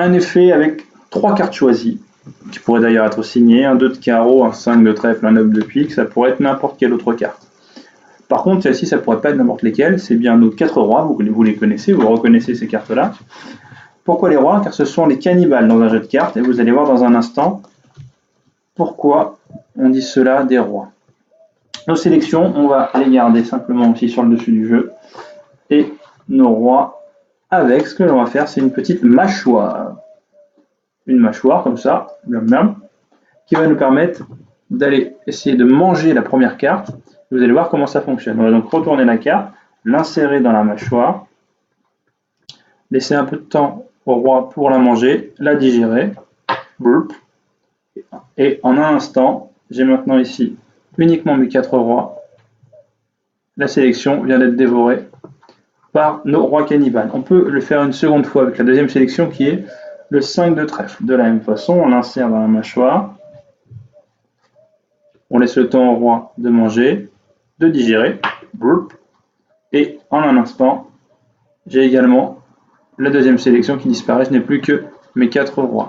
un effet avec 3 cartes choisies, qui pourraient d'ailleurs être signées, un 2 de carreau, un 5 de trèfle, un 9 de pique, ça pourrait être n'importe quelle autre carte. Par contre, celle-ci, ça pourrait pas être n'importe lesquelles, c'est bien nos 4 rois, vous les connaissez, vous reconnaissez ces cartes-là. Pourquoi les rois? Car ce sont les cannibales dans un jeu de cartes, et vous allez voir dans un instant pourquoi on dit cela des rois. Nos sélections, on va les garder simplement aussi sur le dessus du jeu, et nos rois, avec ce que l'on va faire, c'est une petite mâchoire. Une mâchoire comme ça, qui va nous permettre d'aller essayer de manger la première carte. Vous allez voir comment ça fonctionne. On va donc retourner la carte, l'insérer dans la mâchoire, laisser un peu de temps au roi pour la manger, la digérer, et en un instant, j'ai maintenant ici uniquement mes 4 rois. La sélection vient d'être dévorée par nos rois cannibales. On peut le faire une seconde fois avec la deuxième sélection qui est le 5 de trèfle. De la même façon, on l'insère dans la mâchoire, on laisse le temps au roi de manger, de digérer, et en un instant, j'ai également la deuxième sélection qui disparaît. Je n'ai plus que mes 4 rois.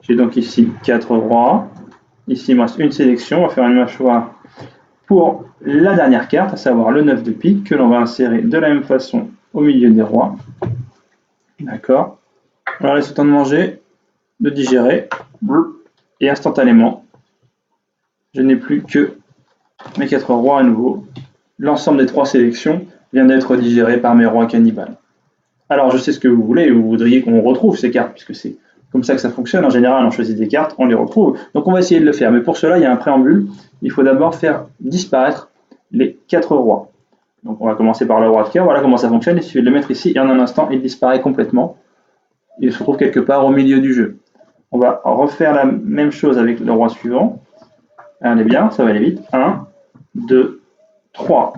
J'ai donc ici 4 rois. Ici, il me reste une sélection. On va faire une mâchoire pour la dernière carte, à savoir le 9 de pique, que l'on va insérer de la même façon au milieu des rois. D'accord. On leur laisse le temps de manger, de digérer, et instantanément, je n'ai plus que mes 4 rois à nouveau. L'ensemble des 3 sélections vient d'être digéré par mes rois cannibales. Alors, je sais ce que vous voulez, vous voudriez qu'on retrouve ces cartes, puisque c'est comme ça que ça fonctionne. En général, on choisit des cartes, on les retrouve. Donc, on va essayer de le faire. Mais pour cela, il y a un préambule. Il faut d'abord faire disparaître les 4 rois. Donc, on va commencer par le roi de cœur. Voilà comment ça fonctionne. Il suffit de le mettre ici, et en un instant, il disparaît complètement. Il se trouve quelque part au milieu du jeu. On va refaire la même chose avec le roi suivant. Allez bien, ça va aller vite. 1, 2, 3.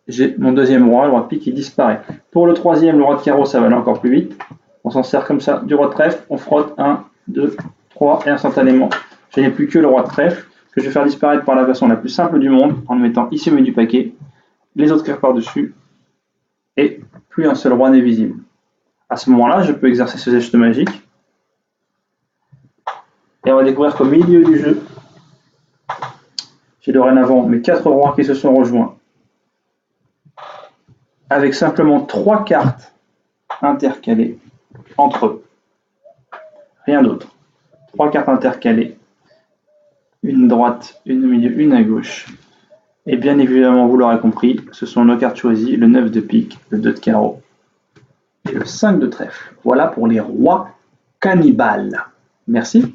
J'ai mon deuxième roi, le roi de pique, qui disparaît. Pour le troisième, le roi de carreau, ça va aller encore plus vite. On s'en sert comme ça du roi de trèfle. On frotte 1, 2, 3 et instantanément, je n'ai plus que le roi de trèfle que je vais faire disparaître par la façon la plus simple du monde en le mettant ici au milieu du paquet, les autres cartes par-dessus et plus un seul roi n'est visible. À ce moment-là, je peux exercer ce geste magique et on va découvrir qu'au milieu du jeu, j'ai dorénavant mes 4 rois qui se sont rejoints avec simplement 3 cartes intercalées entre eux. Rien d'autre. 3 cartes intercalées. Une droite, une au milieu, une à gauche. Et bien évidemment, vous l'aurez compris, ce sont nos cartes choisies, le 9 de pique, le 2 de carreau et le 5 de trèfle. Voilà pour les rois cannibales. Merci.